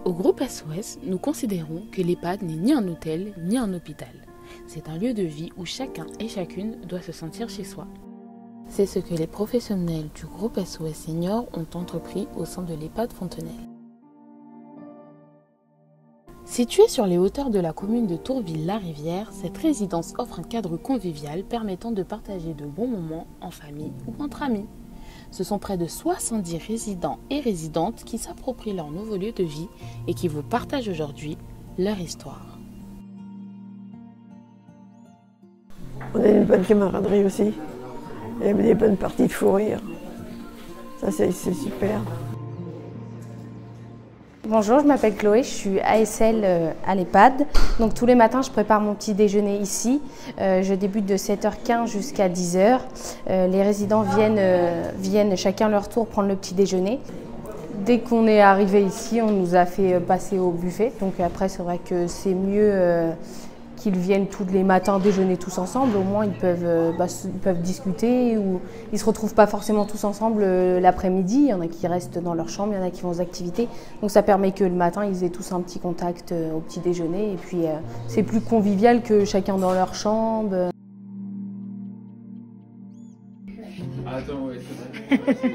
Au groupe SOS, nous considérons que l'EHPAD n'est ni un hôtel ni un hôpital. C'est un lieu de vie où chacun et chacune doit se sentir chez soi. C'est ce que les professionnels du groupe SOS Senior ont entrepris au sein de l'EHPAD Fontenelle. Située sur les hauteurs de la commune de Tourville-la-Rivière, cette résidence offre un cadre convivial permettant de partager de bons moments en famille ou entre amis. Ce sont près de 70 résidents et résidentes qui s'approprient leur nouveau lieu de vie et qui vous partagent aujourd'hui leur histoire. On a une bonne camaraderie aussi. Il y avait des bonnes parties de fou rire. Ça, c'est super. Bonjour, je m'appelle Chloé, je suis ASL à l'EHPAD. Donc tous les matins, je prépare mon petit déjeuner ici. Je débute de 7h15 jusqu'à 10h. Les résidents viennent chacun leur tour prendre le petit déjeuner. Dès qu'on est arrivé ici, on nous a fait passer au buffet. Donc après, c'est vrai que c'est mieux qu'ils viennent tous les matins déjeuner tous ensemble. Au moins, ils peuvent discuter ou ils ne se retrouvent pas forcément tous ensemble l'après-midi. Il y en a qui restent dans leur chambre, il y en a qui vont aux activités. Donc ça permet que le matin, ils aient tous un petit contact au petit déjeuner. Et puis, c'est plus convivial que chacun dans leur chambre. Attends, ouais, c'est vrai.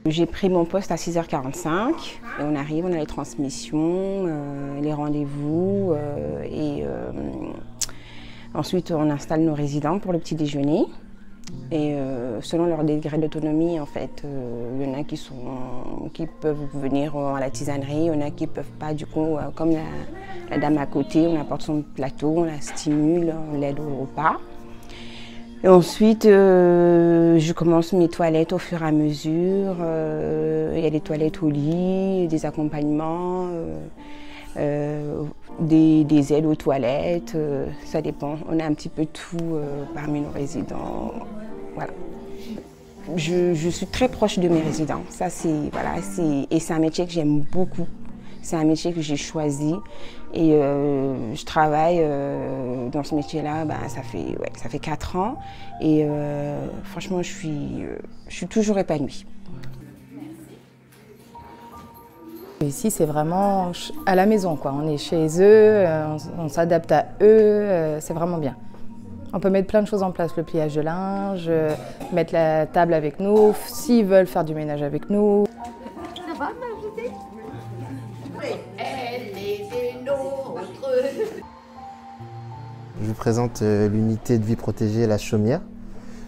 J'ai pris mon poste à 6h45 et on arrive, on a les transmissions, les rendez-vous et ensuite on installe nos résidents pour le petit déjeuner. Et selon leur degré d'autonomie, en fait, il y en a qui peuvent venir à la tisanerie, il y en a qui ne peuvent pas. Du coup, comme la dame à côté, on apporte son plateau, on la stimule, on l'aide au repas. Et ensuite, je commence mes toilettes au fur et à mesure. Il y a des toilettes au lit, des accompagnements, des aides aux toilettes, ça dépend. On a un petit peu tout parmi nos résidents. Voilà. Je suis très proche de mes résidents. Ça, et c'est un métier que j'aime beaucoup. C'est un métier que j'ai choisi et je travaille dans ce métier-là, ça fait 4 ans et franchement, je suis toujours épanouie. Ici, c'est vraiment à la maison, quoi. On est chez eux, on s'adapte à eux, c'est vraiment bien. On peut mettre plein de choses en place, le pliage de linge, mettre la table avec nous, s'ils veulent faire du ménage avec nous. Ça va, ma petite ? Elle est des nôtres. Je vous présente l'unité de vie protégée La Chaumière.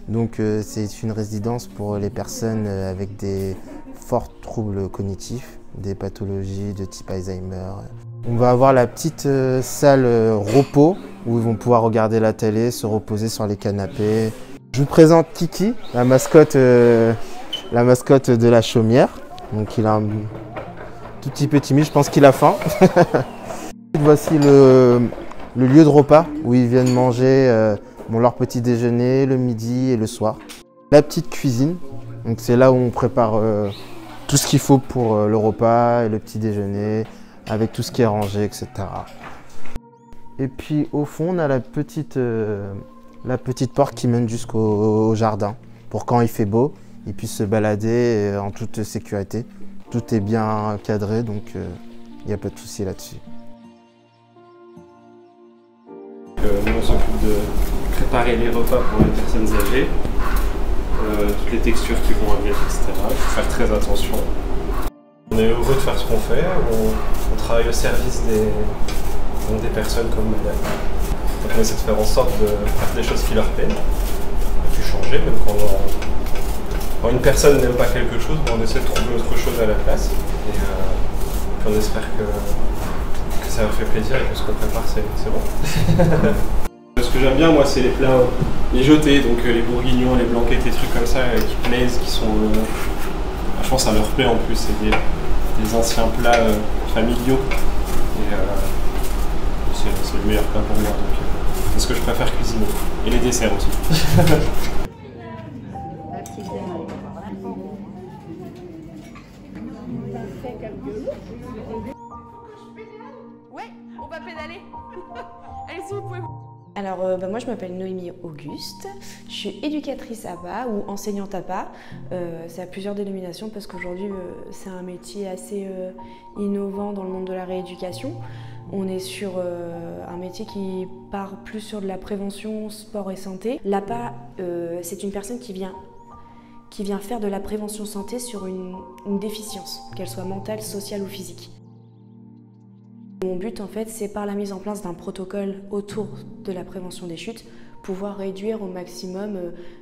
Donc c'est une résidence pour les personnes avec des forts troubles cognitifs, des pathologies de type Alzheimer. On va avoir la petite salle repos où ils vont pouvoir regarder la télé, se reposer sur les canapés. Je vous présente Kiki, la mascotte de La Chaumière. Donc il a un tout petit peu timide, je pense qu'il a faim. Voici le lieu de repas où ils viennent manger leur petit déjeuner, le midi et le soir. La petite cuisine, donc c'est là où on prépare tout ce qu'il faut pour le repas et le petit déjeuner, avec tout ce qui est rangé, etc. Et puis au fond, on a la petite porte qui mène jusqu'au jardin, pour quand il fait beau, ils puissent se balader en toute sécurité. Tout est bien cadré, donc il n'y a pas de souci là-dessus. Nous, on s'occupe de préparer les repas pour les personnes âgées, toutes les textures qui vont avec, etc. Il faut faire très attention. On est heureux de faire ce qu'on fait, on travaille au service des personnes comme madame. Donc on essaie de faire en sorte de faire des choses qui leur plaisent, et puis changer, même quand une personne n'aime pas quelque chose, on essaie de trouver autre chose à la place. Et puis on espère que ça leur fait plaisir et que ce qu'on prépare c'est bon. Ce que j'aime bien moi c'est les plats mijotés, donc les bourguignons, les blanquettes, des trucs comme ça qui plaisent, qui sont... je pense que ça leur plaît en plus, c'est des anciens plats familiaux. Et c'est le meilleur plat pour moi, donc c'est ce que je préfère cuisiner. Et les desserts aussi. Ouais, on va pédaler. Allez-y, vous pouvez. Alors moi je m'appelle Noémie Auguste, je suis éducatrice APA ou enseignante APA, c'est à plusieurs dénominations parce qu'aujourd'hui c'est un métier assez innovant dans le monde de la rééducation. On est sur un métier qui part plus sur de la prévention, sport et santé. L'APA c'est une personne qui vient faire de la prévention santé sur une déficience, qu'elle soit mentale, sociale ou physique. Mon but, en fait, c'est par la mise en place d'un protocole autour de la prévention des chutes, pouvoir réduire au maximum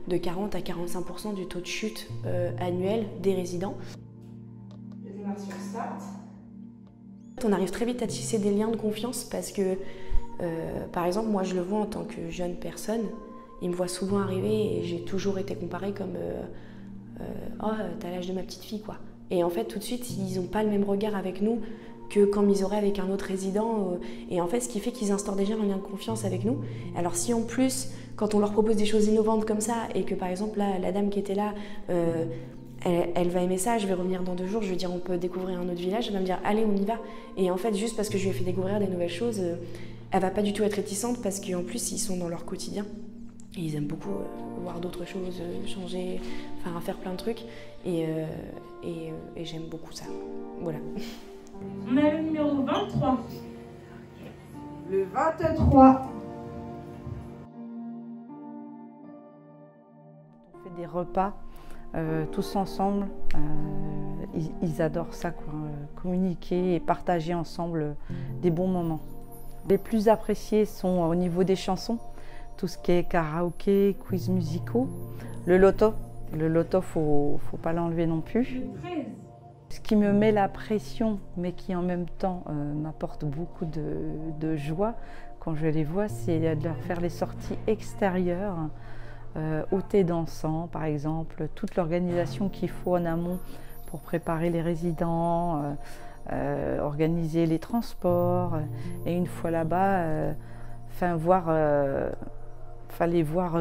de 40 à 45% du taux de chute annuel des résidents. Je démarre sur Start. On arrive très vite à tisser des liens de confiance parce que, par exemple, moi je le vois en tant que jeune personne, il me voit souvent arriver et j'ai toujours été comparée comme « Oh, t'as l'âge de ma petite fille, quoi ». Et en fait, tout de suite, ils n'ont pas le même regard avec nous que comme ils auraient avec un autre résident. Et en fait, ce qui fait qu'ils instaurent déjà un lien de confiance avec nous. Alors si en plus, quand on leur propose des choses innovantes comme ça, et que par exemple, là, la dame qui était là, elle va aimer ça, je vais revenir dans 2 jours, je vais dire on peut découvrir un autre village, elle va me dire allez, on y va. Et en fait, juste parce que je lui ai fait découvrir des nouvelles choses, elle va pas du tout être réticente parce qu'en plus, ils sont dans leur quotidien. Et ils aiment beaucoup voir d'autres choses, changer, enfin faire plein de trucs. Et j'aime beaucoup ça. Voilà. On a le numéro 23. Le 23. On fait des repas tous ensemble. Ils adorent ça, quoi. Communiquer et partager ensemble des bons moments. Les plus appréciés sont au niveau des chansons, tout ce qui est karaoké, quiz musicaux. Le loto, faut pas l'enlever non plus. Ce qui me met la pression, mais qui en même temps m'apporte beaucoup de joie quand je les vois, c'est de leur faire les sorties extérieures, au thé dansant par exemple, toute l'organisation qu'il faut en amont pour préparer les résidents, organiser les transports, et une fois là-bas, les voir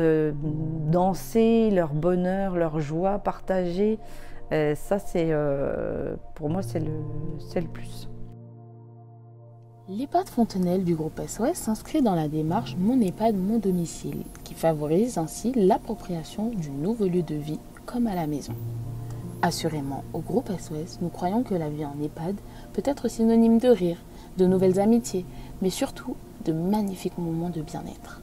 danser, leur bonheur, leur joie partagée. Ça, pour moi, c'est le plus. L'EHPAD Fontenelle du groupe SOS s'inscrit dans la démarche Mon EHPAD, mon domicile, qui favorise ainsi l'appropriation du nouveau lieu de vie comme à la maison. Assurément, au groupe SOS, nous croyons que la vie en EHPAD peut être synonyme de rire, de nouvelles amitiés, mais surtout de magnifiques moments de bien-être.